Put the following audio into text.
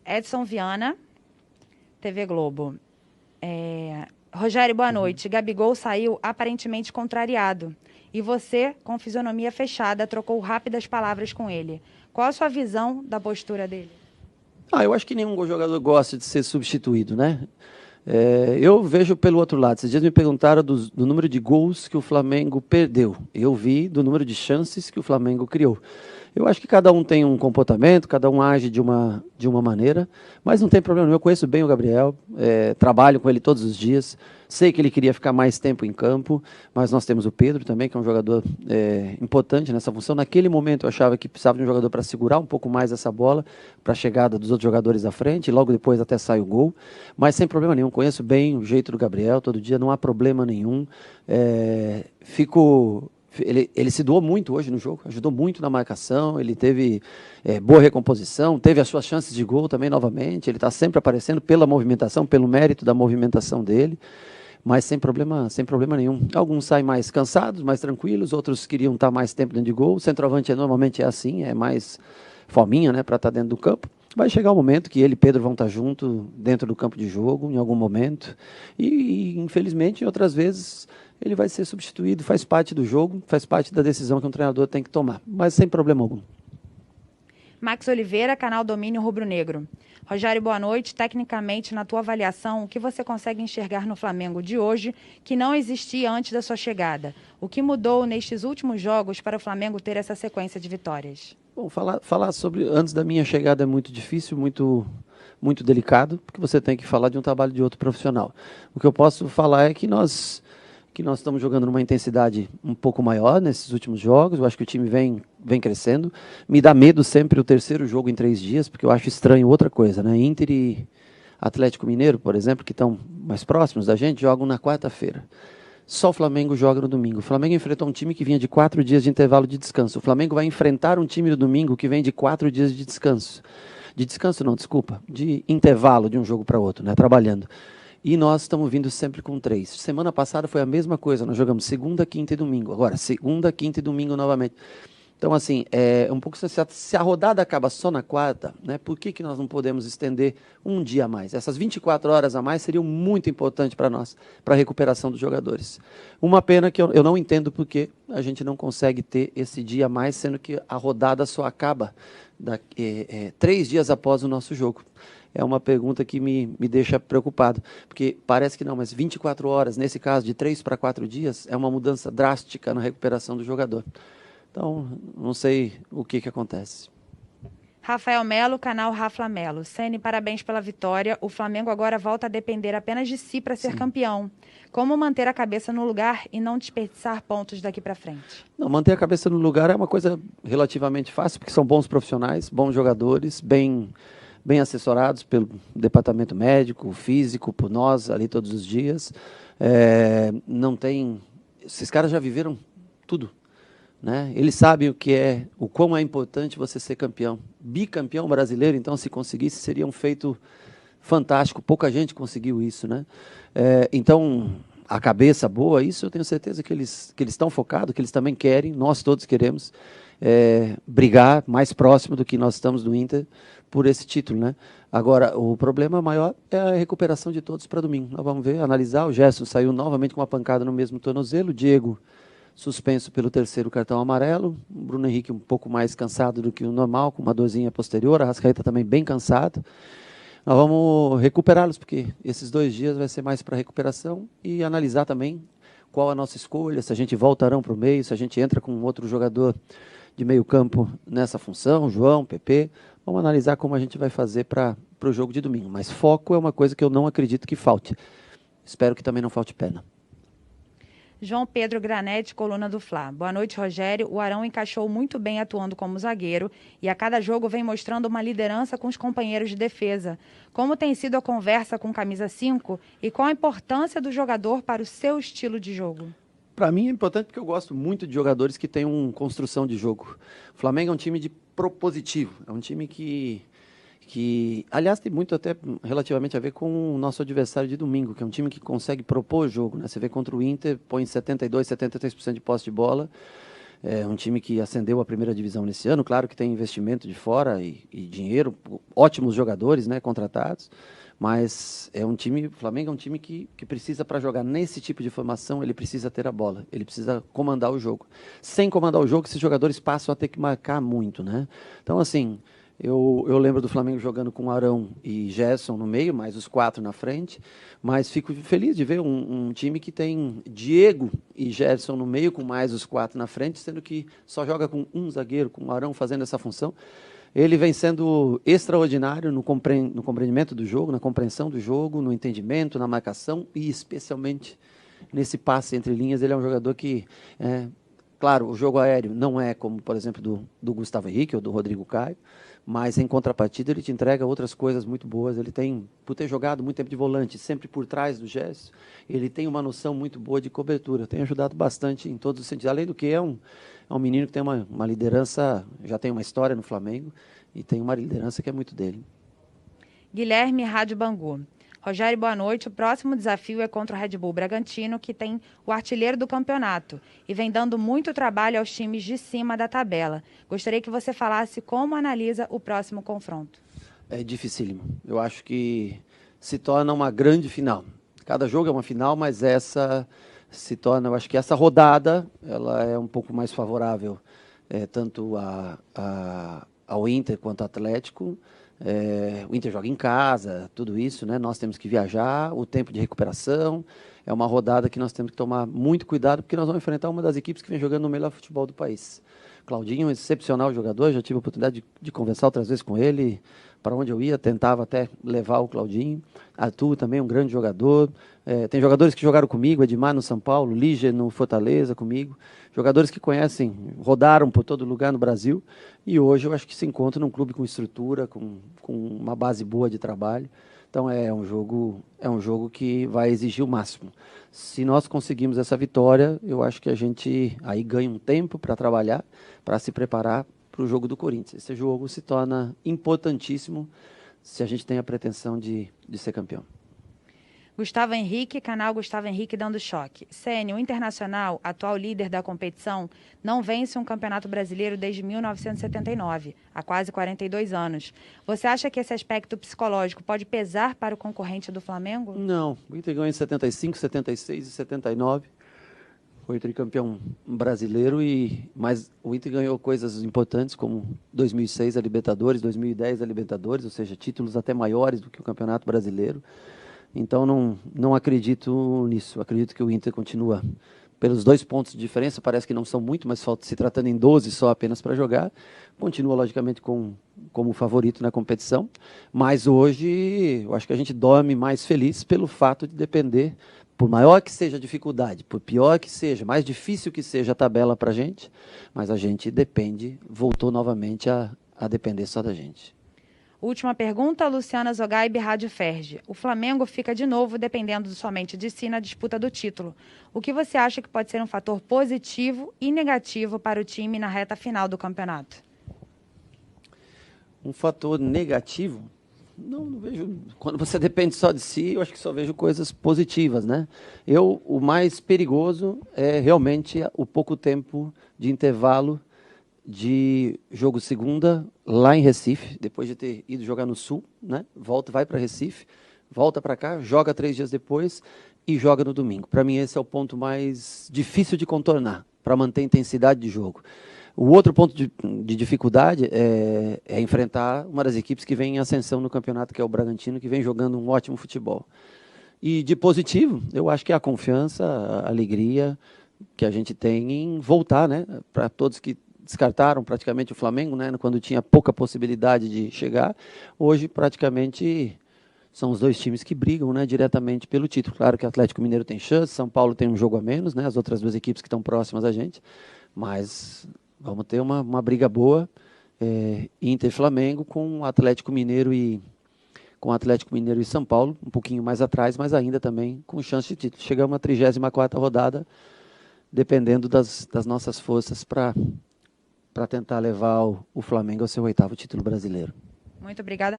Edson Viana, TV Globo. Rogério, boa noite. Gabigol saiu aparentemente contrariado. E você, com fisionomia fechada, trocou rápidas palavras com ele. Qual a sua visão da postura dele? Eu acho que nenhum jogador gosta de ser substituído, né? Eu vejo pelo outro lado. Esses dias me perguntaram do número de gols que o Flamengo perdeu. Eu vi do número de chances que o Flamengo criou. Eu acho que cada um tem um comportamento, cada um age de uma maneira, mas não tem problema nenhum. Eu conheço bem o Gabriel, trabalho com ele todos os dias, sei que ele queria ficar mais tempo em campo, mas nós temos o Pedro também, que é um jogador importante nessa função. Naquele momento eu achava que precisava de um jogador para segurar um pouco mais essa bola, para a chegada dos outros jogadores à frente, e logo depois até sai o gol, mas sem problema nenhum. Conheço bem o jeito do Gabriel, todo dia, não há problema nenhum. Ele se doou muito hoje no jogo, ajudou muito na marcação, ele teve boa recomposição, teve as suas chances de gol também novamente, ele está sempre aparecendo pela movimentação, pelo mérito da movimentação dele, mas sem problema nenhum. Alguns saem mais cansados, mais tranquilos, outros queriam estar mais tempo dentro de gol. O centroavante normalmente é assim, é mais fominha, né, para estar dentro do campo. Vai chegar o momento que ele e Pedro vão estar juntos dentro do campo de jogo, em algum momento, e infelizmente, outras vezes, ele vai ser substituído, faz parte do jogo, faz parte da decisão que um treinador tem que tomar, mas sem problema algum. Max Oliveira, canal Domínio Rubro Negro. Rogério, boa noite. Tecnicamente, na tua avaliação, o que você consegue enxergar no Flamengo de hoje que não existia antes da sua chegada? O que mudou nestes últimos jogos para o Flamengo ter essa sequência de vitórias? Bom, falar sobre antes da minha chegada é muito difícil, muito delicado, porque você tem que falar de um trabalho de outro profissional. O que eu posso falar é que nós estamos jogando numa intensidade um pouco maior nesses últimos jogos. Eu acho que o time vem crescendo. Me dá medo sempre o terceiro jogo em 3 dias, porque eu acho estranho outra coisa, né? Inter e Atlético Mineiro, por exemplo, que estão mais próximos da gente, jogam na quarta-feira. Só o Flamengo joga no domingo. O Flamengo enfrentou um time que vinha de 4 dias de intervalo de descanso. O Flamengo vai enfrentar um time no domingo que vem de 4 dias de descanso. De descanso não, desculpa. De intervalo de um jogo para outro, né? Trabalhando. E nós estamos vindo sempre com 3. Semana passada foi a mesma coisa. Nós jogamos segunda, quinta e domingo. Agora, segunda, quinta e domingo novamente. Então, assim, um pouco se a rodada acaba só na quarta, né, por que nós não podemos estender um dia a mais? Essas 24 horas a mais seriam muito importantes para nós, para a recuperação dos jogadores. Uma pena que eu não entendo por que a gente não consegue ter esse dia a mais, sendo que a rodada só acaba 3 dias após o nosso jogo. É uma pergunta que me deixa preocupado, porque parece que não, mas 24 horas, nesse caso, de 3 para 4 dias, é uma mudança drástica na recuperação do jogador. Então, não sei o que acontece. Rafael Melo, canal Rafa Melo. Ceni, parabéns pela vitória. O Flamengo agora volta a depender apenas de si para ser campeão. Como manter a cabeça no lugar e não desperdiçar pontos daqui para frente? Não, manter a cabeça no lugar é uma coisa relativamente fácil, porque são bons profissionais, bons jogadores, bem assessorados pelo departamento médico, físico, por nós ali todos os dias. Não tem... Esses caras já viveram tudo. Né? Eles sabem o quão é importante você ser campeão. Bicampeão brasileiro, então, se conseguisse, seria um feito fantástico. Pouca gente conseguiu isso, né? Então, a cabeça boa, isso eu tenho certeza que eles estão focados, que eles também querem, nós todos queremos brigar mais próximo do que nós estamos do Inter por esse título, né? Agora, o problema maior é a recuperação de todos para domingo. Nós vamos ver, analisar. O Gerson saiu novamente com uma pancada no mesmo tornozelo. O Diego suspenso pelo 3º cartão amarelo, o Bruno Henrique um pouco mais cansado do que o normal, com uma dorzinha posterior, a Arrascaeta também bem cansado. Nós vamos recuperá-los, porque esses 2 dias vai ser mais para recuperação e analisar também qual a nossa escolha, se a gente volta Arão para o meio, se a gente entra com outro jogador de meio campo nessa função, João, PP. Vamos analisar como a gente vai fazer para o jogo de domingo. Mas foco é uma coisa que eu não acredito que falte. Espero que também não falte perna. João Pedro Granete, coluna do Fla. Boa noite, Rogério. O Arão encaixou muito bem atuando como zagueiro e a cada jogo vem mostrando uma liderança com os companheiros de defesa. Como tem sido a conversa com camisa 5 e qual a importância do jogador para o seu estilo de jogo? Para mim é importante porque eu gosto muito de jogadores que têm uma construção de jogo. O Flamengo é um time de propositivo, é um time que aliás, tem muito até relativamente a ver com o nosso adversário de domingo, que é um time que consegue propor o jogo, né? Você vê contra o Inter, põe 72%, 73% de posse de bola, É um time que ascendeu à primeira divisão nesse ano, claro que tem investimento de fora e dinheiro, ótimos jogadores, né, contratados, mas o Flamengo é um time que precisa, para jogar nesse tipo de formação, ele precisa ter a bola, ele precisa comandar o jogo. Sem comandar o jogo, esses jogadores passam a ter que marcar muito, né? Então, assim, eu lembro do Flamengo jogando com Arão e Gerson no meio, mais os 4 na frente, mas fico feliz de ver um time que tem Diego e Gerson no meio, com mais os 4 na frente, sendo que só joga com um zagueiro, com o Arão fazendo essa função. Ele vem sendo extraordinário no compreendimento do jogo, na compreensão do jogo, no entendimento, na marcação e especialmente nesse passe entre linhas. Ele é um jogador que, claro, o jogo aéreo não é como, por exemplo, do Gustavo Henrique ou do Rodrigo Caio, mas em contrapartida ele te entrega outras coisas muito boas. Ele tem, por ter jogado muito tempo de volante, sempre por trás do Gerson, ele tem uma noção muito boa de cobertura. Tem ajudado bastante em todos os sentidos. Além do que é um menino que tem uma liderança, já tem uma história no Flamengo e tem uma liderança que é muito dele. Guilherme, Rádio Bangu. Rogério, boa noite. O próximo desafio é contra o Red Bull Bragantino, que tem o artilheiro do campeonato e vem dando muito trabalho aos times de cima da tabela. Gostaria que você falasse como analisa o próximo confronto. É dificílimo. Eu acho que se torna uma grande final. Cada jogo é uma final, mas essa se torna, eu acho que essa rodada ela é um pouco mais favorável tanto ao Inter quanto ao Atlético. O Inter joga em casa, tudo isso, né? Nós temos que viajar, o tempo de recuperação. É uma rodada que nós temos que tomar muito cuidado, porque nós vamos enfrentar uma das equipes que vem jogando no melhor futebol do país. Claudinho, um excepcional jogador, já tive a oportunidade de conversar outras vezes com ele, para onde eu ia, tentava até levar o Claudinho. Arthur também, um grande jogador. Tem jogadores que jogaram comigo, Edmar no São Paulo, Líger no Fortaleza comigo. Jogadores que conhecem, rodaram por todo lugar no Brasil. E hoje eu acho que se encontram num clube com estrutura, com uma base boa de trabalho. Então é um jogo que vai exigir o máximo. Se nós conseguimos essa vitória, eu acho que a gente aí ganha um tempo para trabalhar, para se preparar para o jogo do Corinthians. Esse jogo se torna importantíssimo se a gente tem a pretensão de ser campeão. Gustavo Henrique, canal Gustavo Henrique dando choque. Sênio, o Internacional, atual líder da competição, não vence um campeonato brasileiro desde 1979, há quase 42 anos. Você acha que esse aspecto psicológico pode pesar para o concorrente do Flamengo? Não, o Inter ganhou em 75, 76 e 79. Foi tricampeão brasileiro, mas o Inter ganhou coisas importantes como 2006 a Libertadores, 2010 a Libertadores, ou seja, títulos até maiores do que o Campeonato Brasileiro. Então não acredito nisso. Acredito que o Inter continua pelos 2 pontos de diferença, parece que não são muito, mas se tratando em 12 só apenas para jogar, continua logicamente como favorito na competição. Mas hoje eu acho que a gente dorme mais feliz pelo fato de depender, por maior que seja a dificuldade, por pior que seja, mais difícil que seja a tabela para a gente, mas a gente voltou novamente a depender só da gente. Última pergunta, Luciana Zogaib, Rádio Ferge. O Flamengo fica de novo dependendo somente de si na disputa do título. O que você acha que pode ser um fator positivo e negativo para o time na reta final do campeonato? Um fator negativo? Não vejo. Quando você depende só de si, eu acho que só vejo coisas positivas, né? O mais perigoso é realmente o pouco tempo de intervalo de jogo segunda lá em Recife, depois de ter ido jogar no Sul, né? Vai para Recife, volta para cá, joga 3 dias depois e joga no domingo. Para mim esse é o ponto mais difícil de contornar, para manter a intensidade de jogo. O outro ponto de dificuldade é enfrentar uma das equipes que vem em ascensão no campeonato, que é o Bragantino, que vem jogando um ótimo futebol. E de positivo, eu acho que é a confiança, a alegria que a gente tem em voltar, né? Para todos que descartaram praticamente o Flamengo, né, quando tinha pouca possibilidade de chegar. Hoje, praticamente, são os 2 times que brigam, né, diretamente pelo título. Claro que o Atlético Mineiro tem chance, São Paulo tem um jogo a menos, né, as outras 2 equipes que estão próximas a gente, mas vamos ter uma briga boa, Inter e Flamengo, com o Atlético Mineiro e São Paulo, um pouquinho mais atrás, mas ainda também com chance de título. Chegamos à 34ª rodada, dependendo das nossas forças para tentar levar o Flamengo ao seu 8º título brasileiro. Muito obrigada.